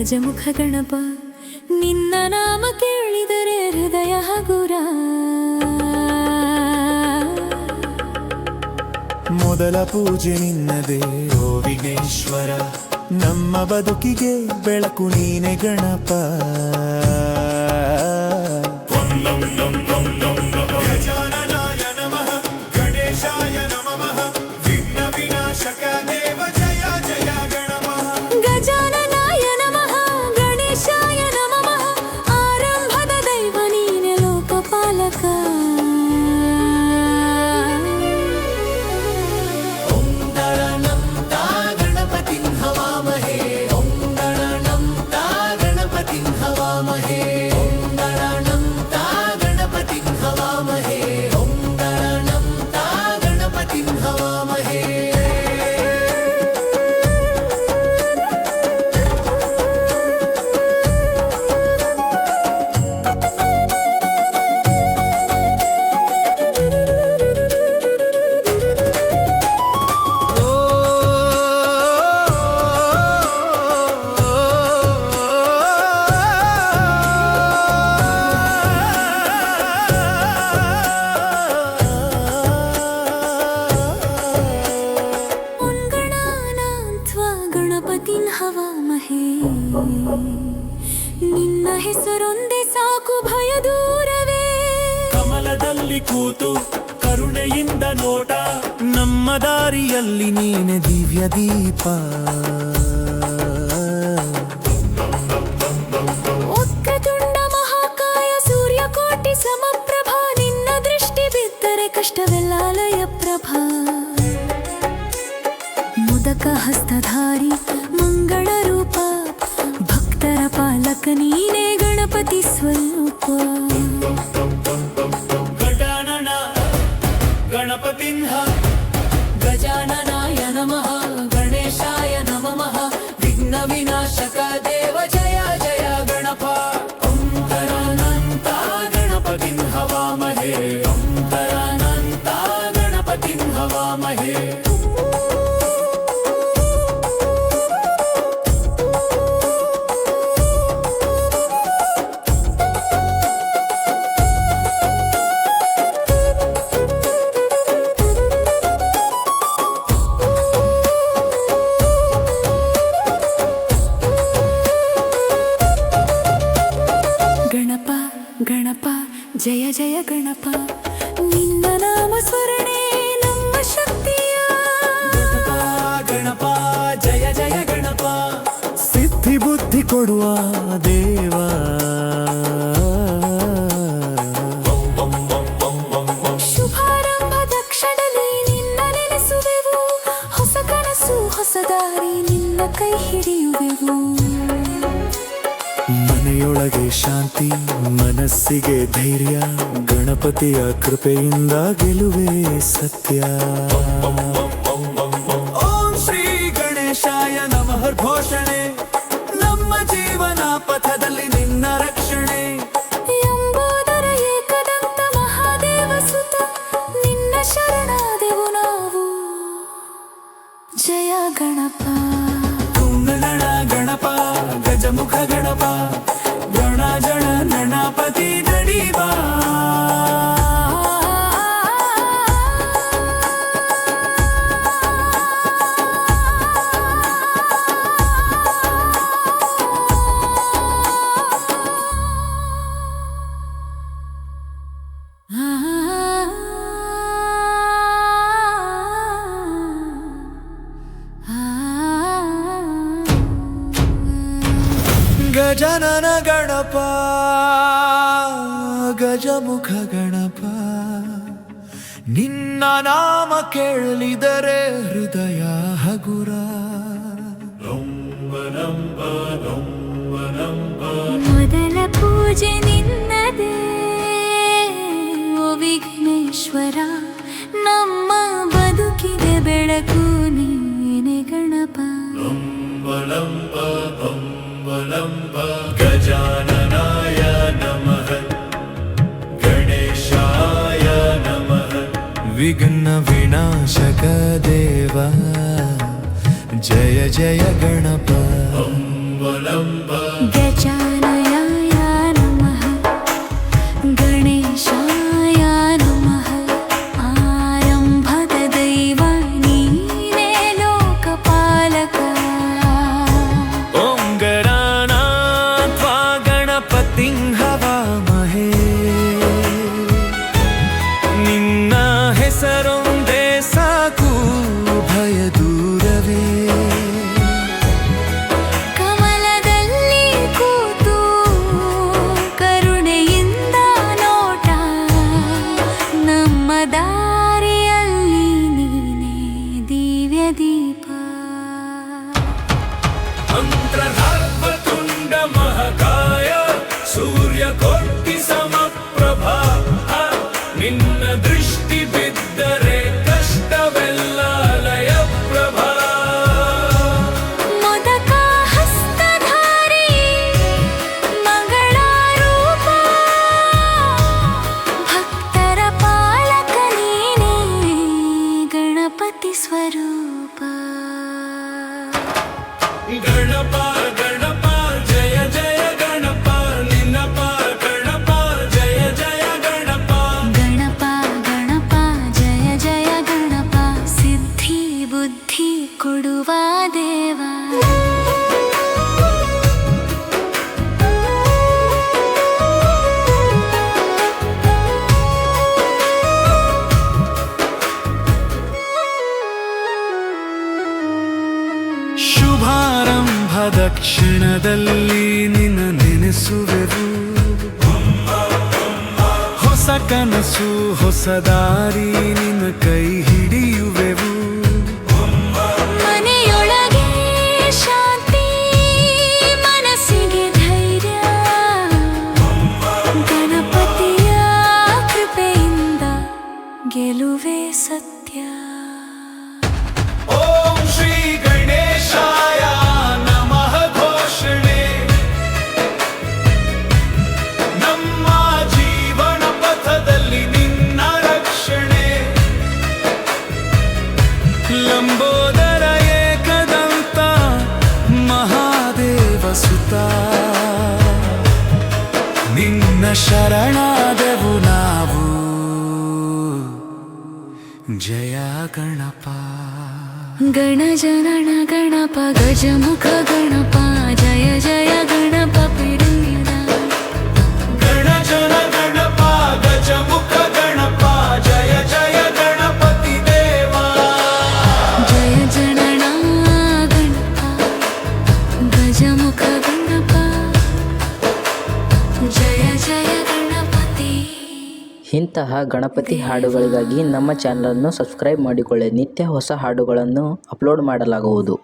ಗಜಮುಖ ಗಣಪ ನಿನ್ನ ನಾಮ ಕೇಳಿದರೆ ಹೃದಯ ಹಗುರ. ಮೊದಲ ಪೂಜೆ ನಿನ್ನದೇ ಓ ವಿಘ್ನೇಶ್ವರ, ನಮ್ಮ ಬದುಕಿಗೆ ಬೆಳಕು ನೀನೆ ಗಣಪ. ಗಜಾನನಾಯ ನಮಃ ಗಣೇಶಾಯ ನಮಃ ವಿಘ್ನ ವಿನಾಶಕ ದೇವ ಜಯ ಜಯ ಗಣಪ. ಗಜಾನನಾಯ ನಮಃ ಗಣೇಶಾಯ ನಮಃ ಆರಂಭದ ದೈವ ನೀನೆ ಲೋಕಪಾಲಕ. ನಿನ್ನ ಹೆಸರೊಂದೇ ಸಾಕು ಭಯ ದೂರವೇ. ಕಮಲದಲ್ಲಿ ಕೂತು ಕರುಣೆಯಿಂದ ನೋಟ, ನಮ್ಮ ದಾರಿಯಲ್ಲಿ ನೀನೆ ದಿವ್ಯ ದೀಪ. ವಕ್ರತುಂಡ ಮಹಾಕಾಯ ಸೂರ್ಯಕೋಟಿ ಸಮಪ್ರಭಾ, ನಿನ್ನ ದೃಷ್ಟಿ ಬಿದ್ದರೆ ಕಷ್ಟವೆಲ್ಲ ಲಯ ಪ್ರಭಾ. ಮುದಕ ಹಸ್ತಧಾರಿ ಮಂಗಳ ರೂಪ, ಭಕ್ತರ ಪಾಲಕ ನೀನೇ ಗಣಪತಿ ಸ್ವರೂಪ. ಗಜಾನನ ಗಣಪತಿನ್ಹ ಗಜಾನನಾಯ ನಮಃ ಗಣೇಶಾಯ ನಮಃ ವಿಘ್ನ ವಿನಾಶಕ ದೇವ ಜಯ ಜಯ ಗಣಪ. ಓಂಕಾರಾನಂತ ಗಣಪತಿಂ ಹವಾಮಹೇ, ಓಂಕಾರಾನಂತ ಗಣಪತಿಂ ಹವಾಮಹೇ. ಗಣಪ ಜಯ ಜಯ ಗಣಪ, ನಿನ್ನ ನಾಮ ಸ್ಮರಣೆ ನಮ್ಮ ಶಕ್ತಿಯ. ಗಣಪ ಜಯ ಜಯ ಗಣಪ, ಸಿದ್ಧಿ ಬುದ್ಧಿ ಕೊಡುವ ದೇವ. ಶುಭಾರಂಭದ ಕ್ಷಣದಲ್ಲಿ ನಿನ್ನ ನೆನೆಸುವೆವು, ಹೊಸ ಕನಸು ಹೊಸ ದಾರಿ ನಿನ್ನ ಕೈ ಹಿಡಿಯುವೆವು. ಮನೆಯೊಳಗೆ ಶಾಂತಿ ಮನಸ್ಸಿಗೆ ಧೈರ್ಯ, ಗಣಪತಿಯ ಕೃಪೆಯಿಂದ ಗೆಲುವೆ ಸತ್ಯ. ಓಂ ಶ್ರೀ ಗಣೇಶಾಯ ನಮಃ ಘೋಷಣೆ, ನಮ್ಮ ಜೀವನ ಪಥದಲ್ಲಿ ನಿನ್ನ ರಕ್ಷಣೆ. ಎಂಬುದರ ಏಕದಂತ ಮಹಾದೇವ ಸುತ, ನಿನ್ನ ಶರಣಾದೆವು ನಾವು. ಜಯ ಗಣಪ. ಕುಂದಣ ಗಣಪ ಗಜಮುಖ ಗಣಪ, ಗಣ ಜಣ ಗಣಪತಿ ನಡಿಬಾ. ಗಜನನ ಗಣಪ ಗಜಮುಖ ಗಣಪ, ನಿನ್ನ ನಾಮ ಕೇಳಿದರೆ ಹೃದಯ ಹಗುರ. ಮೊದಲ ಪೂಜೆ ನಿನ್ನದೇ ಓ ವಿಘ್ನೇಶ್ವರ, ನಮ್ಮ ಬದುಕಿಗೆ ಬೆಳಕು ನೀನೆ ಗಣಪ. ಗಜಾನನಾಯ ನಮಃ ಗಣೇಶಾಯ ನಮಃ ವಿಘ್ನ ವಿನಾಶಕ ದೇವ. ಜಯ ಜಯ ಗಣಪ. ಅಂಬಲಂಬ ನಿನ್ನ ದೃಷ್ಟಿ ಬಿದ್ದರೆ ಕಷ್ಟವೆಲ್ಲ ಲಯ ಪ್ರಭಾ. ಮೊದಕ ಹಸ್ತಧಾರಿ ಮಂಗಳ ರೂಪ ಭಕ್ತರ ಪಾಲಕ ನೀನೇ ಗಣಪತಿ ಸ್ವರೂಪ. ಗಣಪ ಗಣಪ ಜಯ ಜಯ ಗಣಪ ನಿನ್ನಪ ಗಣಪ ಜಯ ಜಯ ಗಣಪ. ಗಣಪ ಗಣಪ ಜಯ ಜಯ ಗಣಪ ಸಿದ್ಧಿ ಬುದ್ಧಿ ಕೊಡುವ ದೇವ. ಶುಭಾರಂಭದ ಕ್ಷಣದಲ್ಲಿ ನಿನ್ನ ನೆನೆಸುವೆವು. ಹೊಸ ಕನಸು ಹೊಸ ದಾರಿ ನಿನ್ನ ಕೈ ಹಿಡಿಯುವೆವು. ಮನೆಯೊಳಗೆ ಶಾಂತಿ ಮನಸ್ಸಿಗೆ ಧೈರ್ಯ ಗಣಪತಿಯ ಕೃಪೆಯಿಂದ ಗೆಲುವೆ ಸತ್ಯ. ಓಂ ಶ್ರೀ ಗಣೇಶಾಯ ನಮಃ ಘೋಷಣೆ ನಮ್ಮ ಜೀವನ ಪಥದಲ್ಲಿ ನಿನ್ನ ರಕ್ಷಣೆ. ಲಂಬೋದರ ಏಕದಂತ ಮಹಾದೇವ ಸುತ ನಿನ್ನ ಶರಣಾದೆವು ನಾವು. ಜಯ ಗಣಪ. ಗಣಜನನ ಗಣಪ ಗಜಮುಖ ಗಣಪ ಜಯ ಜಯ ಗಣಪ ಪಿಡಿದ. ಗಣಜನ ಗಣಪ ಗಜಮುಖ ಗಣಪ ಜಯ ಜಯ ಗಣಪತಿ ದೇವ. ಜಯ ಜನನ ಗಣಪ ಗಜಮುಖ ಗಣಪ ಜಯ ಜಯ ಗಣಪತಿ. ಇಂತಹ ಗಣಪತಿ ಹಾಡುಗಳಿಗಾಗಿ ನಮ್ಮ ಚಾನಲನ್ನು ಸಬ್ಸ್ಕ್ರೈಬ್ ಮಾಡಿಕೊಳ್ಳಿ. ನಿತ್ಯ ಹೊಸ ಹಾಡುಗಳನ್ನು ಅಪ್ಲೋಡ್ ಮಾಡಲಾಗುವುದು.